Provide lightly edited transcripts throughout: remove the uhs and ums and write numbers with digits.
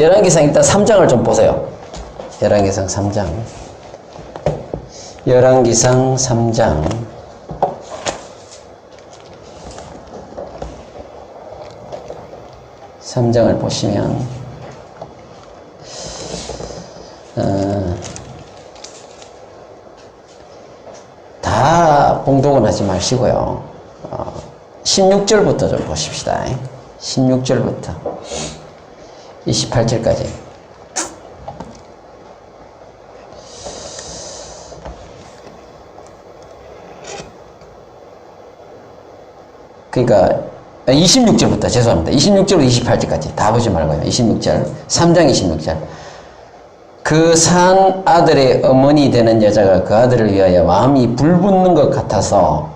열왕기상 일단 3장을 좀 보세요. 열왕기상 3장. 열왕기상 3장. 삼장을 보시면, 다 봉독은 하지 마시고요. 16절부터 좀 보십시다. 16절부터 28절까지. 그러니까 26절부터 죄송합니다. 26절부터 28절까지 다 보지 말고요. 26절 3장 26절. 그 산 아들의 어머니 되는 여자가 그 아들을 위하여 마음이 불붙는 것 같아서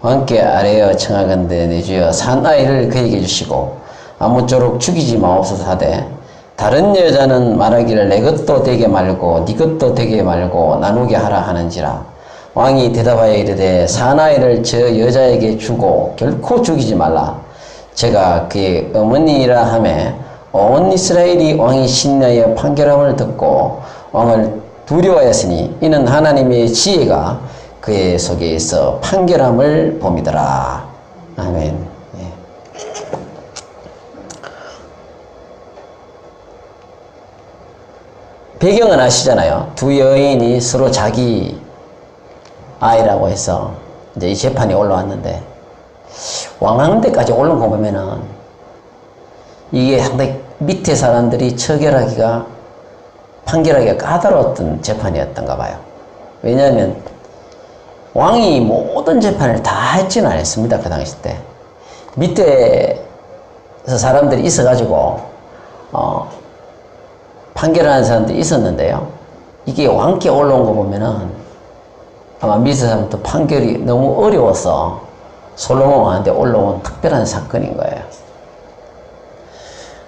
왕께 아뢰어 청하건대 내 주여 산 아이를 그에게 주시고 아무쪼록 죽이지 마옵소서 하되 다른 여자는 말하기를 내 것도 되게 말고 네 것도 되게 말고 나누게 하라 하는지라. 왕이 대답하여 이르되 산 아이를 저 여자에게 주고 결코 죽이지 말라. 제가 그의 어머니라 하매 온 이스라엘이 왕이 신하여 판결함을 듣고 왕을 두려워하였으니 이는 하나님의 지혜가 그의 속에 있어 판결함을 봄이더라. 아멘. 예. 배경은 아시잖아요. 두 여인이 서로 자기 아이라고 해서 이제 이 재판이 올라왔는데 왕왕대까지 올라온 거 보면은 이게 상당히 밑에 사람들이 처결하기가 판결하기가 까다로웠던 재판이었던가 봐요. 왜냐하면 왕이 모든 재판을 다 했지는 않았습니다. 그 당시 때 밑에서 사람들이 있어가지고 판결하는 사람들이 있었는데요. 이게 왕께 올라온 거 보면은 아마 밑에 사람도 판결이 너무 어려워서 솔로몬 왕한테 올라온 특별한 사건인 거예요.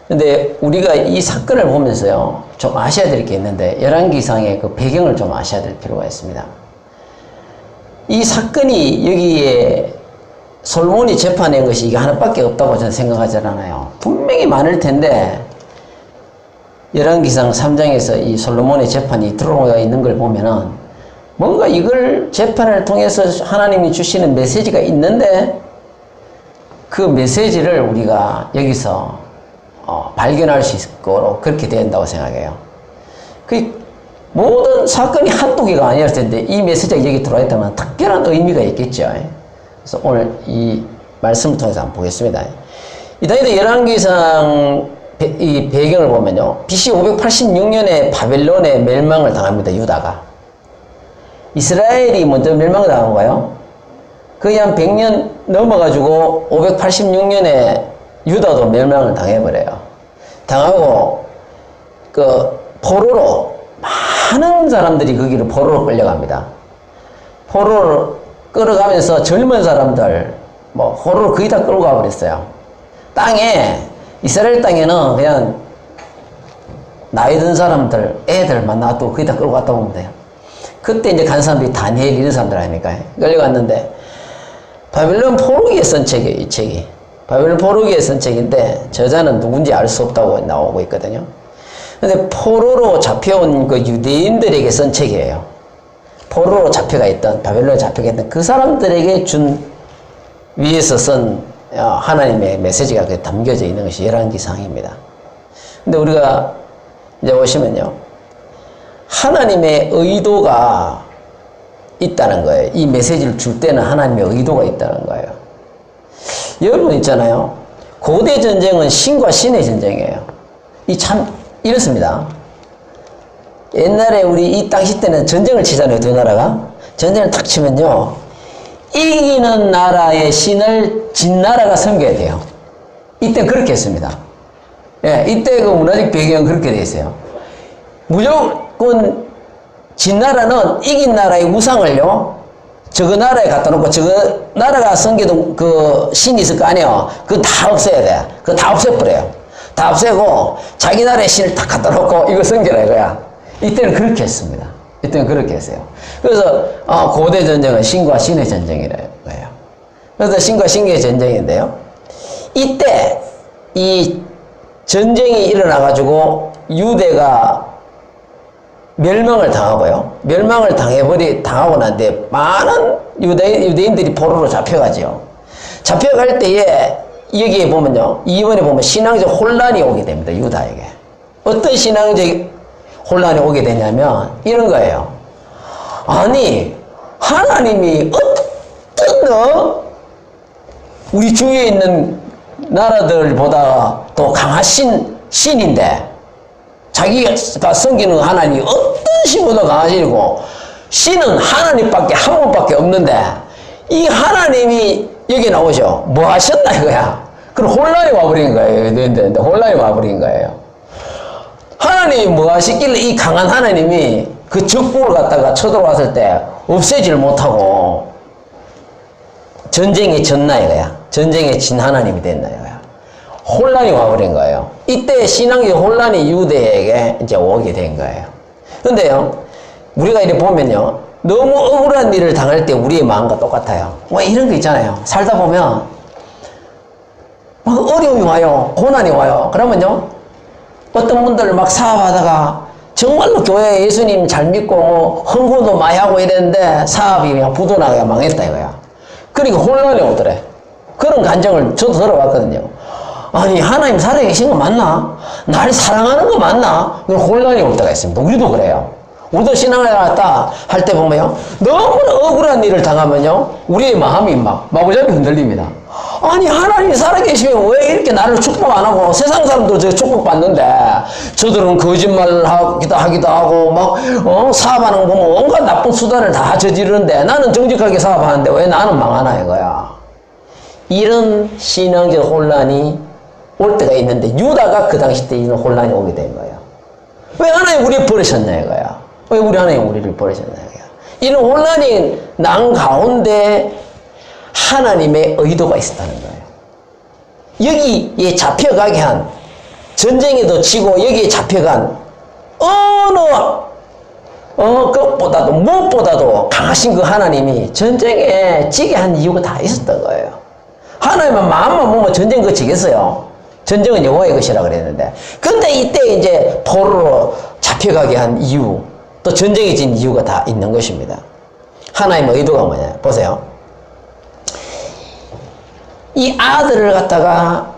근데 우리가 이 사건을 보면서요, 좀 아셔야 될 게 있는데, 열왕기상의 그 배경을 좀 아셔야 될 필요가 있습니다. 이 사건이 여기에 솔로몬이 재판한 것이 이게 하나밖에 없다고 저는 생각하지 않아요. 분명히 많을 텐데, 열왕기상 3장에서 이 솔로몬의 재판이 들어가 있는 걸 보면은, 뭔가 이걸 재판을 통해서 하나님이 주시는 메시지가 있는데, 그 메시지를 우리가 여기서 발견할 수 있도록 그렇게 된다고 생각해요. 그 모든 사건이 한두 개가 아니었을 텐데 이 메시지가 여기 들어와 있다면 특별한 의미가 있겠죠. 그래서 오늘 이 말씀을 통해서 한번 보겠습니다. 이 다니엘 열왕기상 이 배경을 보면요, BC 586년에 바벨론의 멸망을 당합니다. 유다가 이스라엘이 먼저 멸망을 당한 거예요. 거의 한 100년 넘어가지고 586년에 유다도 멸망을 당해버려요. 당하고 그 포로로 많은 사람들이 거기로 포로로 끌려갑니다. 포로를 끌어가면서 젊은 사람들 포로를 거의 다 끌고 가버렸어요. 땅에 이스라엘 땅에는 그냥 나이 든 사람들 애들만 놔도 거의 다 끌고 갔다 오면 돼요. 그때 이제 간 사람들이 다니엘 이런 사람들 아닙니까? 끌려갔는데 바벨론 포로기에 쓴 책이에요. 이 책이 바벨론 포로기에 쓴 책인데 저자는 누군지 알 수 없다고 나오고 있거든요. 근데 포로로 잡혀온 그 유대인들에게 쓴 책이에요. 포로로 잡혀가 있던, 바벨론에 잡혀가 있던 그 사람들에게 준 위에서 쓴 하나님의 메시지가 담겨져 있는 것이 열왕기상입니다. 근데 우리가 이제 보시면요, 하나님의 의도가 있다는 거예요. 이 메시지를 줄 때는 하나님의 의도가 있다는 거예요. 여러분 있잖아요. 고대 전쟁은 신과 신의 전쟁이에요. 이 참 이렇습니다. 옛날에 우리 이 당시 때는 전쟁을 치잖아요. 두 나라가. 전쟁을 탁 치면요, 이기는 나라의 신을 진 나라가 섬겨야 돼요. 이때 그렇게 했습니다. 예, 이때 그 문화적 배경은 그렇게 돼 있어요. 무조건 진 나라는 이긴 나라의 우상을요, 저거 나라에 갖다 놓고 저거 나라가 섬기던 그 신이 있을 거 아니에요. 그거 다 없애야 돼. 그거 다 없애버려요. 다 없애고 자기 나라의 신을 딱 갖다 놓고 이거 섬겨라 이거야. 이때는 그렇게 했습니다. 이때는 그렇게 했어요. 그래서 고대 전쟁은 신과 신의 전쟁이라는 거예요. 그래서 신과 신의 전쟁인데요, 이때 이 전쟁이 일어나가지고 유대가 멸망을 당하고요. 멸망을 당하고 난 뒤에 많은 유대인들이 포로로 잡혀가죠. 잡혀갈 때에 여기에 보면요. 이번에 보면 신앙적 혼란이 오게 됩니다. 유다에게. 어떤 신앙적 혼란이 오게 되냐면 이런 거예요. 아니 하나님이 어떤 우리 주위에 있는 나라들보다 더 강하신 신인데 자기가 섬기는 하나님이 어떤 신보다 강하시고 신은 하나님밖에 한 분밖에 없는데 이 하나님이 여기 나오죠. 뭐 하셨나 이거야. 그럼 혼란이 와버린 거예요. 혼란이 와버린 거예요. 하나님이 뭐 하시길래 이 강한 하나님이 그 적국을 갖다가 쳐들어왔을 때 없애질 못하고 전쟁에 졌나 이거야. 전쟁에 진 하나님이 됐나 이거야. 혼란이 와버린 거예요. 이때 신앙의 혼란이 유대에게 이제 오게 된 거예요. 근데요, 우리가 이렇게 보면요, 너무 억울한 일을 당할 때 우리의 마음과 똑같아요. 왜 이런 거 있잖아요. 살다 보면 막 어려움이 와요. 고난이 와요. 그러면요, 어떤 분들 막 사업하다가 정말로 교회에 예수님 잘 믿고 헌금도 많이 하고 이랬는데 사업이 그냥 부도나게 망했다 이거야. 그러니까 혼란이 오더래. 그런 감정을 저도 들어봤거든요. 아니 하나님 살아계신 거 맞나? 날 사랑하는 거 맞나? 그런 혼란이 올 때가 있습니다. 우리도 그래요. 우리도 신앙을 갖다 할 때 보면요, 너무나 억울한 일을 당하면요, 우리의 마음이 막 마구잡이 흔들립니다. 아니 하나님이 살아계시면 왜 이렇게 나를 축복 안 하고 세상 사람들 저 축복 받는데 저들은 거짓말을 하기도 하고 막 사업하는 거 보면 온갖 나쁜 수단을 다 저지르는데 나는 정직하게 사업하는데 왜 나는 망하나 이거야. 이런 신앙적 혼란이 올 때가 있는데 유다가 그 당시 때 이런 혼란이 오게 된 거예요. 왜 하나님 우리를 버리셨냐 이거야. 왜 우리 하나님 우리를 버리셨냐 이거야. 이런 혼란이 난 가운데 하나님의 의도가 있었다는 거예요. 여기에 잡혀가게 한, 전쟁에도 지고 여기에 잡혀간 것보다도 무엇보다도 강하신 그 하나님이 전쟁에 지게 한 이유가 다 있었던 거예요. 하나님은 마음만 먹으면 전쟁 그거 지겠어요. 전쟁은 여호와의 것이라 그랬는데. 근데 이때 이제 포로로 잡혀가게 한 이유, 또 전쟁에 진 이유가 다 있는 것입니다. 하나님의 의도가 뭐냐. 보세요. 이 아들을 갖다가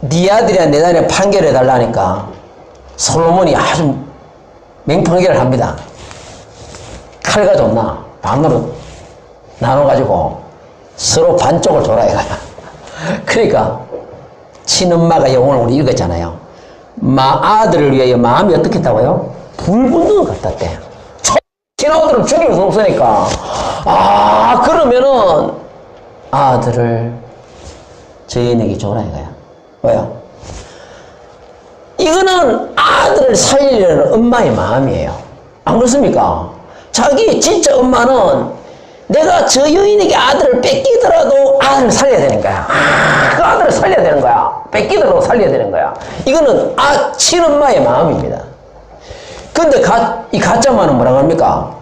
네 아들이야 내 딸이야 판결해 달라니까 솔로몬이 아주 맹판결을 합니다. 칼과 줬나 반으로 나눠가지고 서로 반쪽을 줘라 이거야. 그러니까 친엄마가 오늘 우리 읽었잖아요. 아들을 위하여 마음이 어떻게 했다고요? 불붙는 것 같았대. 친아들은 죽일 수 없으니까. 그러면은 아들을 저희에게 줘라 이거야. 왜요? 이거는 아들을 살리려는 엄마의 마음이에요. 안 그렇습니까? 자기 진짜 엄마는 내가 저 여인에게 아들을 뺏기더라도 아들을 살려야 되는 거야. 그 아들을 살려야 되는 거야. 뺏기더라도 살려야 되는 거야. 이거는 친엄마의 마음입니다. 근데 이 가짜만은 뭐라고 합니까?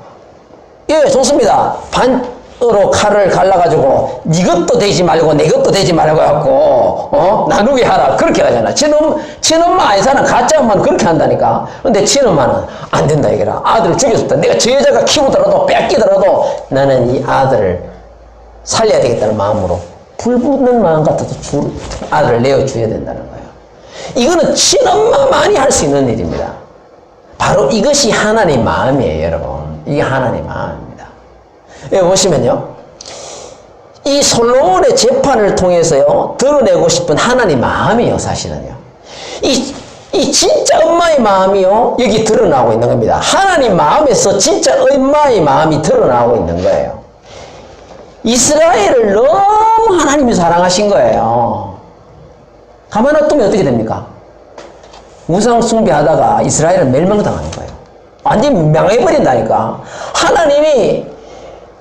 예, 좋습니다. 반으로 칼을 갈라가지고 네 것도 되지 말고 내 것도 되지 말고 해갖고 나누게 하라. 그렇게 하잖아. 친엄마 아니잖아. 가짜 엄마는 그렇게 한다니까. 근데 친엄마는 안 된다 이거라. 아들을 죽였었다. 내가 저 여자가 키우더라도 뺏기더라도 나는 이 아들을 살려야 되겠다는 마음으로 불붙는 마음 같아도 아들을 내어줘야 된다는 거예요. 이거는 친엄마만이 할 수 있는 일입니다. 바로 이것이 하나님의 마음이에요, 여러분. 이게 하나님의 마음입니다. 여기 보시면요. 이 솔로몬의 재판을 통해서요, 드러내고 싶은 하나님의 마음이에요, 사실은요. 이 진짜 엄마의 마음이요, 여기 드러나고 있는 겁니다. 하나님 마음에서 진짜 엄마의 마음이 드러나고 있는 거예요. 이스라엘을 너무 하나님이 사랑하신 거예요. 가만 놔두면 어떻게 됩니까? 우상 숭배하다가 이스라엘은 멸망당하는 거예요. 완전히 명해버린다니까. 하나님이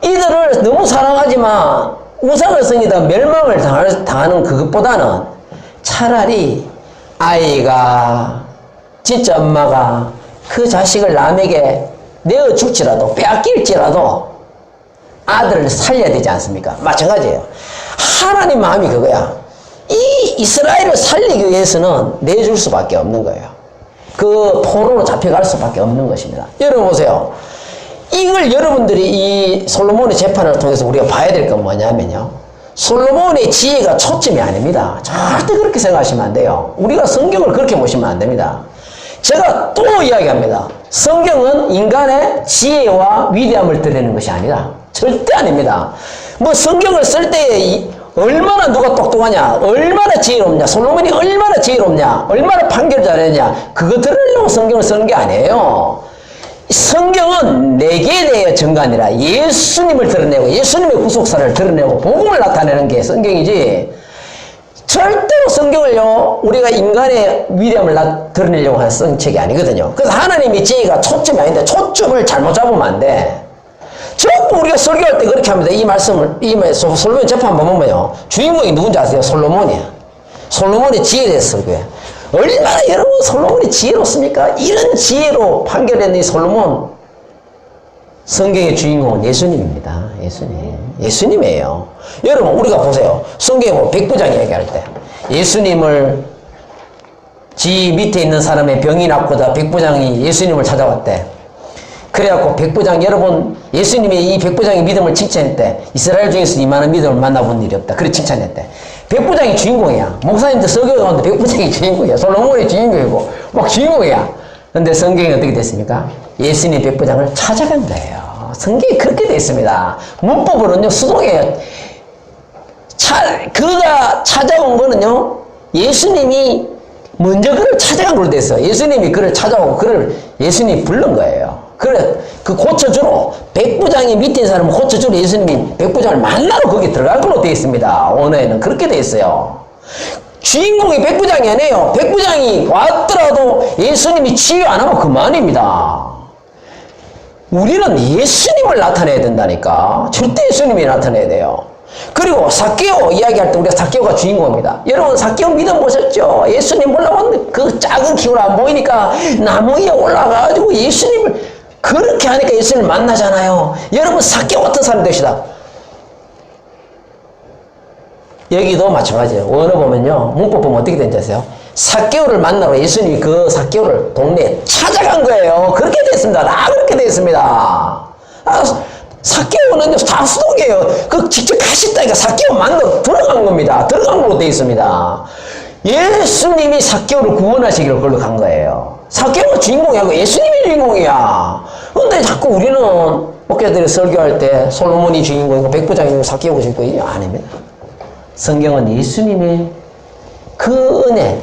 이들을 너무 사랑하지만 우상을 섬기다 멸망을 당하는 그것보다는 차라리 아이가 진짜 엄마가 그 자식을 남에게 내어줄지라도 빼앗길지라도 아들을 살려야 되지 않습니까? 마찬가지예요. 하나님 마음이 그거야. 이 이스라엘을 살리기 위해서는 내줄 수밖에 없는 거예요. 그 포로로 잡혀갈 수밖에 없는 것입니다. 여러분 보세요. 이걸 여러분들이 이 솔로몬의 재판을 통해서 우리가 봐야 될 건 뭐냐면요. 솔로몬의 지혜가 초점이 아닙니다. 절대 그렇게 생각하시면 안 돼요. 우리가 성경을 그렇게 보시면 안 됩니다. 제가 또 이야기합니다. 성경은 인간의 지혜와 위대함을 드러내는 것이 아니라 절대 아닙니다. 뭐 성경을 쓸 때 얼마나 누가 똑똑하냐, 얼마나 지혜롭냐, 솔로몬이 얼마나 지혜롭냐, 얼마나 판결 잘했냐, 그거 들으려고 성경을 쓰는 게 아니에요. 성경은 내게 대해 전가 아니라 예수님을 드러내고 예수님의 구속사를 드러내고 복음을 나타내는 게 성경이지, 절대로 성경을요 우리가 인간의 위대함을 드러내려고 하는 성책이 아니거든요. 그래서 하나님의 지혜가 초점이 아닌데 초점을 잘못 잡으면 안 돼. 전부 우리가 설교할 때 그렇게 합니다. 이 말씀을, 솔로몬 재판 보면요, 주인공이 누군지 아세요? 솔로몬이야. 솔로몬의 지혜에 대해서 설교해. 얼마나 여러분 솔로몬이 지혜롭습니까? 이런 지혜로 판결된 이 솔로몬, 성경의 주인공은 예수님입니다. 예수님이에요. 여러분 우리가 보세요. 성경에 뭐 백부장 얘기할 때 예수님을, 지 밑에 있는 사람의 병이 낫고자 백부장이 예수님을 찾아왔대. 그래갖고 백부장, 여러분 예수님이 이 백부장의 믿음을 칭찬했대. 이스라엘 중에서 이만한 믿음을 만나본 일이 없다. 그래 칭찬했대. 백부장이 주인공이야. 목사님들 설교 가운데 백부장이 주인공이야. 솔로몬이 주인공이고 막 주인공이야. 근데 성경이 어떻게 됐습니까? 예수님 백부장을 찾아간 거예요. 성경이 그렇게 되어 있습니다. 문법으로는요 수동이에요. 그가 찾아온 거는요 예수님이 먼저 그를 찾아간 걸로 되어 있어요. 예수님이 그를 찾아오고 그를 예수님이 부른 거예요. 그래, 그 고쳐주러, 백부장이 밑에 있는 사람은 고쳐주러 예수님이 백부장을 만나러 거기 들어갈 걸로 되어 있습니다. 언어에는 그렇게 되어 있어요. 주인공이 백부장이 아니에요. 백부장이 왔더라도 예수님이 치유 안 하면 그만입니다. 우리는 예수님을 나타내야 된다니까. 절대 예수님이 나타내야 돼요. 그리고 삭개오 이야기할 때 우리가 삭개오가 주인공입니다. 여러분 삭개오 믿음 보셨죠? 예수님 올라왔는데 그 작은 키로 안 보이니까 나무 위에 올라가가지고 예수님을 그렇게 하니까 예수님을 만나잖아요. 여러분 삭개오 같은 사람 되시다. 여기도 마찬가지예요. 원어 보면요 문법 보면 어떻게 되는지 아세요? 삭개오를 만나러 예수님이 그 삭개오를 동네에 찾아간 거예요. 그렇게 됐습니다. 다 그렇게 됐습니다. 삭개오는요 다 수동이에요. 그 직접 가셨다니까 삭개오 만나러 들어간 겁니다. 들어간 걸로 되어 있습니다. 예수님이 삭개오를 구원하시기로 그걸로 간 거예요. 삭개오가 주인공이 아니고 예수님이 주인공이야. 근데 자꾸 우리는 목회자들이 설교할 때 솔로몬이 주인공이고 백부장이고 삭개오가 주인공이 아닙니다. 성경은 예수님의 그 은혜,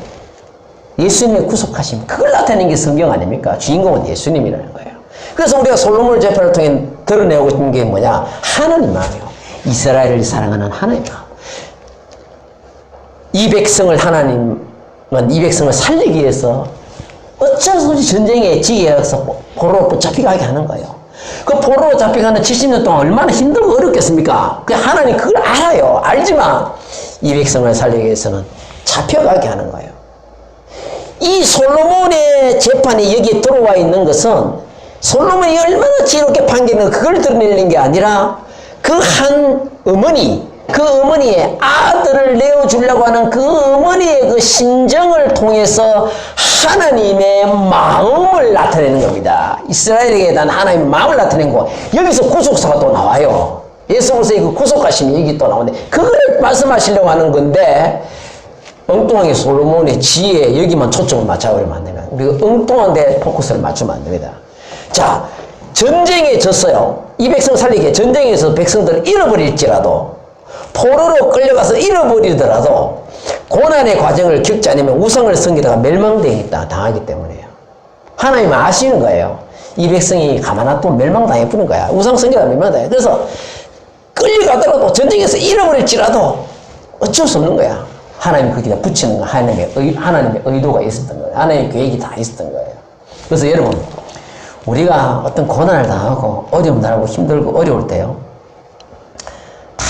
예수님의 구속하심, 그걸 나타내는 게 성경 아닙니까? 주인공은 예수님이라는 거예요. 그래서 우리가 솔로몬 재판을 통해 드러내고 있는 게 뭐냐? 하나님 마음이요. 이스라엘을 사랑하는 하나님 마음. 이 백성을 하나님은 이 백성을 살리기 위해서 어쩔 수 없이 전쟁에 지혜에서 포로로 붙잡혀가게 하는 거예요. 그 포로로 잡혀가는 70년 동안 얼마나 힘들고 어렵겠습니까? 그 하나님 그걸 알아요. 알지만 이 백성을 살리기 위해서는 잡혀가게 하는 거예요. 이 솔로몬의 재판이 여기에 들어와 있는 것은 솔로몬이 얼마나 지혜롭게 판결했는 그걸 드러내는 게 아니라 그 한 어머니, 그 어머니의 아들을 내어주려고 하는 그 어머니의 그 심정을 통해서 하나님의 마음을 나타내는 겁니다. 이스라엘에게 대한 하나님의 마음을 나타낸 거. 여기서 구속사가 또 나와요. 예수 그리스도의 그 구속하심이 여기 또 나오는데 그거를 말씀하시려고 하는 건데 엉뚱하게 솔로몬의 지혜에 여기만 초점을 맞춰버리면 안 됩니다. 우리가 엉뚱한 데 포커스를 맞추면 안 됩니다. 자, 전쟁에 졌어요. 이 백성 살리기에 전쟁에서 백성들을 잃어버릴지라도 포로로 끌려가서 잃어버리더라도 고난의 과정을 겪지 않으면 우상을 섬기다가 멸망되겠다 당하기 때문에요. 하나님은 아시는 거예요. 이 백성이 가만 놔두면 멸망당해버린 거야. 우상 섬기다가 멸망당해. 그래서 끌려가더라도 전쟁에서 잃어버릴지라도 어쩔 수 없는 거야. 하나님 거기다 붙이는 거 하나님의 의도가 있었던 거예요. 하나님의 계획이 다 있었던 거예요. 그래서 여러분 우리가 어떤 고난을 당하고 어려움 당하고 힘들고 어려울 때요 다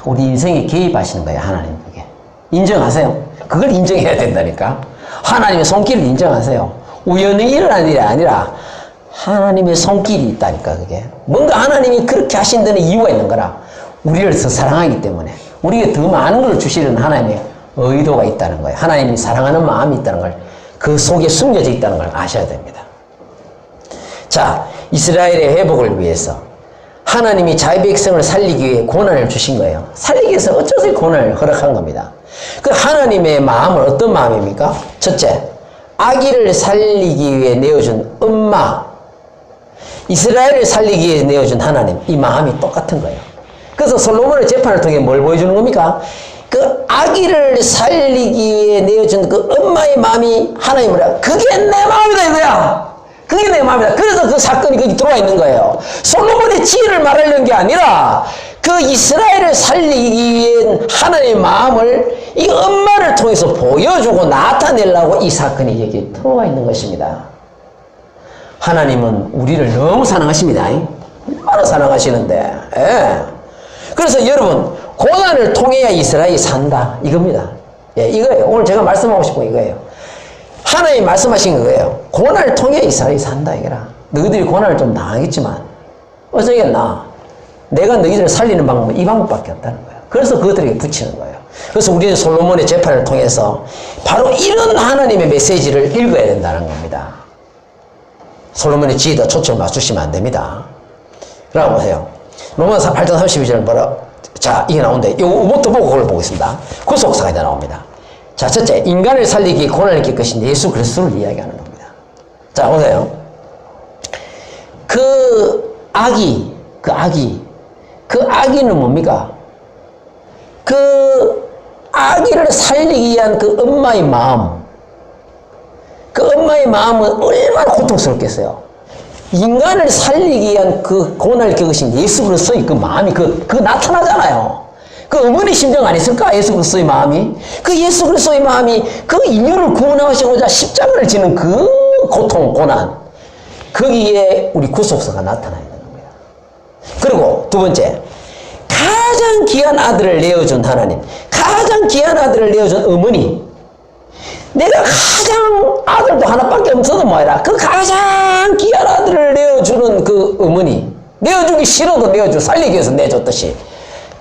우리 인생에 개입하시는 거예요. 하나님 그게 인정하세요. 그걸 인정해야 된다니까. 하나님의 손길을 인정하세요. 우연히 일어난 일이 아니라 하나님의 손길이 있다니까. 그게 뭔가 하나님이 그렇게 하신 데는 이유가 있는 거라. 우리를 더 사랑하기 때문에 우리에게 더 많은 걸 주시려는 하나님의 의도가 있다는 거예요. 하나님이 사랑하는 마음이 있다는 걸, 그 속에 숨겨져 있다는 걸 아셔야 됩니다. 자, 이스라엘의 회복을 위해서 하나님이 자기 백성을 살리기 위해 고난을 주신 거예요. 살리기 위해서 어쩌서 고난을 허락한 겁니다. 그 하나님의 마음은 어떤 마음입니까? 첫째, 아기를 살리기 위해 내어준 엄마, 이스라엘을 살리기 위해 내어준 하나님, 이 마음이 똑같은 거예요. 그래서 솔로몬의 재판을 통해 뭘 보여주는 겁니까? 그 아기를 살리기 위해 내어준 그 엄마의 마음이 하나님을, 그게 내 마음이다 이거야. 그게 내 마음이다. 그래서 그 사건이 거기 들어와 있는 거예요. 솔로몬의 지혜를 말하려는 게 아니라 그 이스라엘을 살리기 위한 하나님의 마음을 이 엄마를 통해서 보여주고 나타내려고 이 사건이 여기 들어와 있는 것입니다. 하나님은 우리를 너무 사랑하십니다. 얼마나 사랑하시는데. 예. 그래서 여러분, 고난을 통해야 이스라엘이 산다. 이겁니다. 예, 이거예요. 오늘 제가 말씀하고 싶은 이거예요. 하나님이 말씀하신 거예요. 고난을 통해 이스라엘이 산다. 이거라. 너희들이 고난을 좀 당하겠지만, 어쩌겠나. 내가 너희들을 살리는 방법은 이 방법밖에 없다는 거예요. 그래서 그것들에게 붙이는 거예요. 그래서 우리는 솔로몬의 재판을 통해서 바로 이런 하나님의 메시지를 읽어야 된다는 겁니다. 솔로몬의 지혜도 초점 맞추시면 안 됩니다. 그러고 보세요. 로마서 8장 32절 뭐라? 자, 이게 나오는데, 이것부터 보고 그걸 보고 있습니다. 구속사가 이제 나옵니다. 자, 첫째, 인간을 살리기 고난을 겪을 것인 예수 그리스도를 이야기하는 겁니다. 자, 보세요. 그 아기는 뭡니까? 그 아기를 살리기 위한 그 엄마의 마음, 그 엄마의 마음은 얼마나 고통스럽겠어요. 인간을 살리기 위한 그 고난을 겪으신 예수 그리스도의 그 마음이 그 나타나잖아요. 그 어머니 심정 아니었을까? 예수 그리스도의 마음이. 그 예수 그리스도의 마음이 그 인류를 구원하시고자 십자가를 지는 그 고통, 고난. 거기에 우리 구속사가 나타나 있는 겁니다. 그리고 두 번째, 가장 귀한 아들을 내어준 하나님, 가장 귀한 아들을 내어준 어머니, 내가 가장 아들도 하나밖에 없어도 뭐해라. 그 가장 귀한 아들을 내어주는 그 어머니, 내어주기 싫어도 내어주고 살리기 위해서 내줬듯이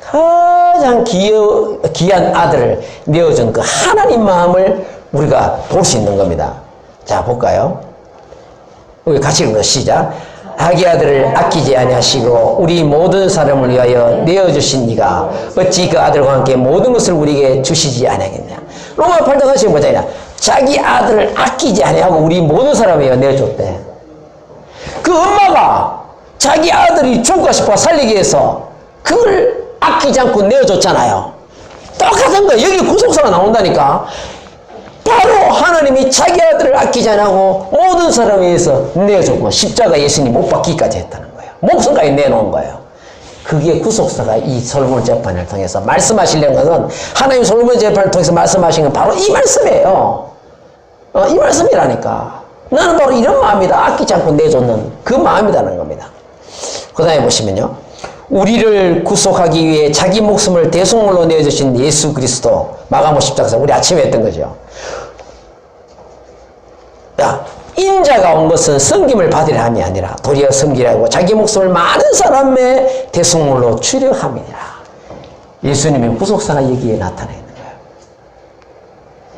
가장 귀한 아들을 내어준 그 하나님 마음을 우리가 볼 수 있는 겁니다. 자, 볼까요? 우리 같이 읽어요. 시작. 아기 아들을 아끼지 아니하시고 우리 모든 사람을 위하여 내어주신 이가 어찌 그 아들과 함께 모든 것을 우리에게 주시지 아니하겠냐. 로마 8장 40절 보자. 자기 아들을 아끼지 아니하고 우리 모든 사람을 위하여 내어줬대. 그 엄마가 자기 아들이 죽고 싶어 살리기 위해서 그걸 아끼지 않고 내어줬잖아요. 똑같은 거예요. 여기 구속사가 나온다니까. 바로 하나님이 자기 아들을 아끼지 않고 모든 사람에 의해서 내어줬고 십자가 예수님 못 박기까지 했다는 거예요. 목숨까지 내놓은 거예요. 그게 구속사가 이 솔로몬 재판을 통해서 말씀하시려는 것은 하나님 솔로몬 재판을 통해서 말씀하신 건 바로 이 말씀이에요. 이 말씀이라니까. 나는 바로 이런 마음이다. 아끼지 않고 내줬는 그 마음이라는 겁니다. 그 다음에 보시면요. 우리를 구속하기 위해 자기 목숨을 대속물로 내어주신 예수 그리스도, 마가복 십자가에서 우리 아침에 했던 거죠. 야, 인자가 온 것은 섬김을 받으려 함이 아니라 도리어 섬기라고 자기 목숨을 많은 사람의 대속물로 주려 함이니라. 예수님의 구속사가 여기에 나타나 있는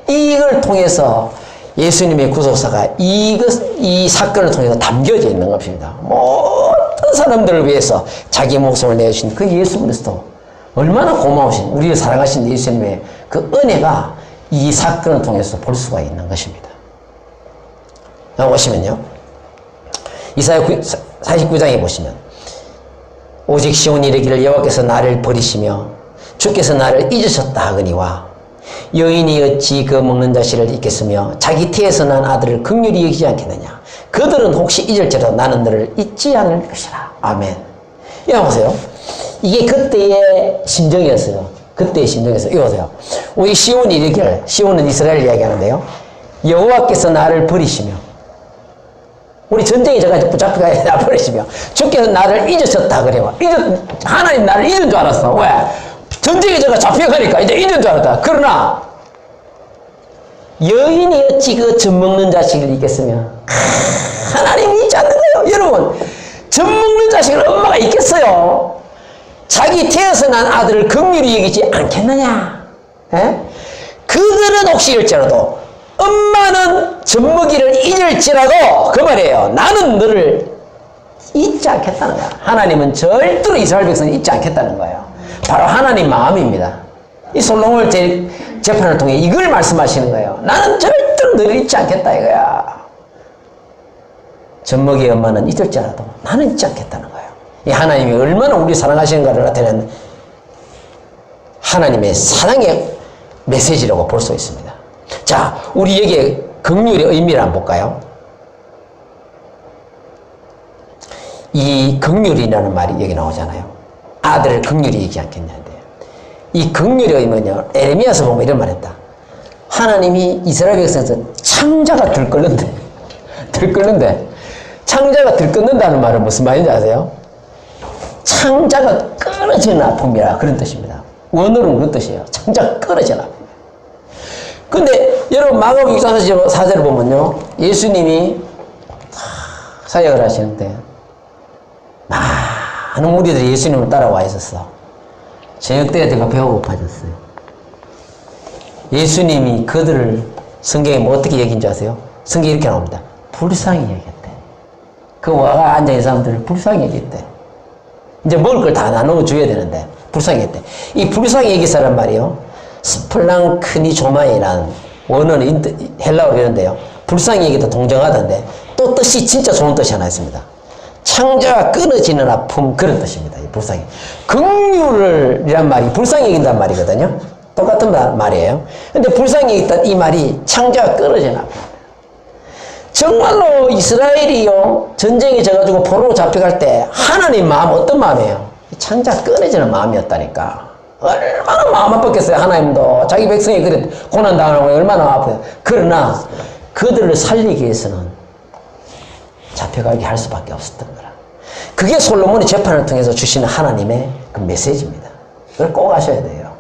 거예요. 이걸 통해서 예수님의 구속사가 이 사건을 통해서 담겨져 있는 것입니다. 모든 사람들을 위해서 자기 목숨을 내주신 그 예수 그리스도, 얼마나 고마우신, 우리를 사랑하신 예수님의 그 은혜가 이 사건을 통해서 볼 수가 있는 것입니다. 보시면요. 이사야 49장에 보시면 오직 시온이 이르기를 여호와께서 나를 버리시며 주께서 나를 잊으셨다 하거니와 여인이 어찌 그 먹는 자식을 잊겠으며 자기 태에서 난 아들을 긍휼히 여기지 않겠느냐. 그들은 혹시 잊을지라도 나는 너를 잊지 않을 것이라. 아멘. 이거 보세요. 이게 그때의 심정이었어요. 그때의 심정이었어요. 이거 보세요. 우리 시온이 이르기를, 시온은 이스라엘 이야기하는데요. 여호와께서 나를 버리시며, 우리 전쟁에 저가 붙잡혀가 나 버리시며 주께서 나를 잊으셨다 그래요. 하나님 나를 잊은 줄 알았어. 왜? 전쟁에 저가 잡혀가니까 이제 잊은 줄 알았다. 그러나 여인이 어찌 그 젖 먹는 자식을 잊겠으며, 하나님이 잊지 않는 거예요. 여러분, 젖 먹는 자식을 엄마가 잊겠어요? 자기 태어서 난 아들을 긍휼히 여기지 않겠느냐? 에? 그들은 혹시 잃을지라도 엄마는 젖먹이를 잊을지라도 그 말이에요. 나는 너를 잊지 않겠다는 거야. 하나님은 절대로 이스라엘 백성을 잊지 않겠다는 거예요. 바로 하나님 마음입니다. 이 솔로몬 재판을 통해 이걸 말씀하시는 거예요. 나는 절대로 너를 잊지 않겠다 이거야. 젖먹이의 엄마는 잊을지라도 나는 잊지 않겠다는 거예요. 이 하나님이 얼마나 우리 사랑하시는가를 나타내는 하나님의 사랑의 메시지라고 볼 수 있습니다. 자, 우리 여기에 긍휼의 의미를 한번 볼까요? 이 긍휼이라는 말이 여기 나오잖아요. 아들을 긍휼히 얘기 않겠냐는데요. 이 긍휼의 의미는요, 에레미야서 보면 이런 말 했다. 하나님이 이스라엘 백성에서 창자가 들끓는데, 창자가 들끓는다는 말은 무슨 말인지 아세요? 창자가 끊어지는 아픔이라 그런 뜻입니다. 원어로는 그런 뜻이에요. 창자가 끊어지는 아픔. 근데 여러분 마가복음 4절을 보면요, 예수님이 사역을 하시는데 많은 무리들이 예수님을 따라와 있었어. 저녁 때가 되가 배가 고파졌어요. 예수님이 그들을 성경에 뭐 어떻게 얘기인지 아세요? 성경에 이렇게 나옵니다. 불쌍히 얘기했대. 그 와가 앉아있는 사람들을 불쌍히 얘기했대. 이제 먹을 걸 다 나눠줘야 되는데 불쌍히 했대. 이 불쌍히 얘기사란 말이요, 스플랑크니조마이라는 원어는 헬라어로 이런데요, 불쌍히 얘기도 동정하던데 또 뜻이 진짜 좋은 뜻이 하나 있습니다. 창자가 끊어지는 아픔, 그런 뜻입니다. 이 불쌍히. 긍휼이란 말이 불쌍히 얘긴다는 말이거든요. 똑같은 말이에요. 근데 불쌍히 얘기했던 이 말이 창자가 끊어지는 아픔. 정말로 이스라엘이요, 전쟁이 져가지고 포로로 잡혀갈 때 하나님 마음 어떤 마음이에요? 창자가 끊어지는 마음이었다니까. 얼마나 마음 아팠겠어요. 하나님도 자기 백성이 그래 고난당하고 얼마나 아파요. 그러나 그들을 살리기 위해서는 잡혀가게 할 수밖에 없었던 거라. 그게 솔로몬의 재판을 통해서 주시는 하나님의 그 메시지입니다. 그걸 꼭 아셔야 돼요.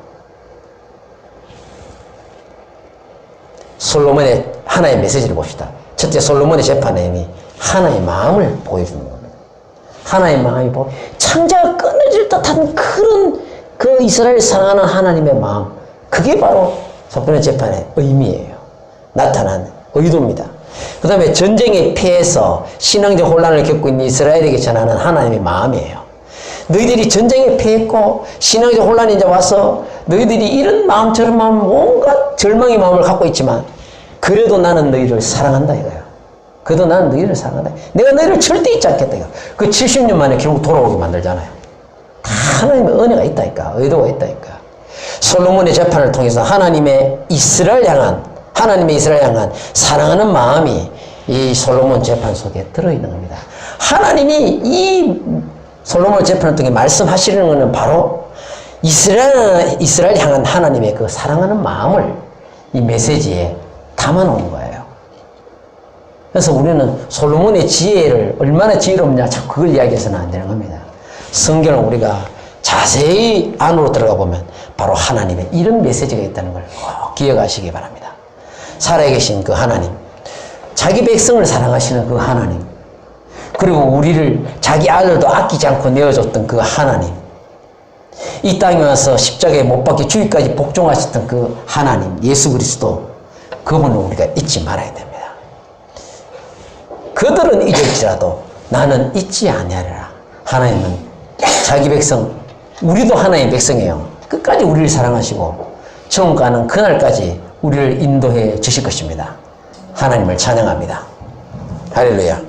솔로몬의 하나의 메시지를 봅시다. 첫째, 솔로몬의 재판의 의미, 하나의 마음을 보여주는 겁니다. 하나의 마음이 창자가 끊어질 듯한 그런 그 이스라엘 사랑하는 하나님의 마음, 그게 바로 속편의 재판의 의미예요. 나타난 의도입니다. 그 다음에 전쟁에 패해서 신앙적 혼란을 겪고 있는 이스라엘에게 전하는 하나님의 마음이에요. 너희들이 전쟁에 패했고 신앙적 혼란이 이제 와서 너희들이 이런 마음 저런 마음 온갖 절망의 마음을 갖고 있지만 그래도 나는 너희를 사랑한다 이거예요. 그래도 나는 너희를 사랑한다. 내가 너희를 절대 잊지 않겠다 이거. 그 70년 만에 결국 돌아오게 만들잖아요. 다 하나님의 은혜가 있다니까. 의도가 있다니까. 솔로몬의 재판을 통해서 하나님의 이스라엘 향한 사랑하는 마음이 이 솔로몬 재판 속에 들어있는 겁니다. 하나님이 이 솔로몬 재판을 통해 말씀하시는 것은 바로 이스라엘 향한 하나님의 그 사랑하는 마음을 이 메시지에 담아놓은 거예요. 그래서 우리는 솔로몬의 지혜를 얼마나 지혜롭냐 자꾸 그걸 이야기해서는 안 되는 겁니다. 성경을 우리가 자세히 안으로 들어가 보면 바로 하나님의 이런 메시지가 있다는 걸 꼭 기억하시기 바랍니다. 살아계신 그 하나님, 자기 백성을 사랑하시는 그 하나님, 그리고 우리를 자기 아들도 아끼지 않고 내어줬던 그 하나님, 이 땅에 와서 십자가에 못 박혀 죽기까지 복종하셨던 그 하나님, 예수 그리스도, 그분을 우리가 잊지 말아야 됩니다. 그들은 잊을지라도 나는 잊지 아니하리라. 하나님은 자기 백성, 우리도 하나님의 백성이에요. 끝까지 우리를 사랑하시고 천국 가는 그날까지 우리를 인도해 주실 것입니다. 하나님을 찬양합니다. 할렐루야.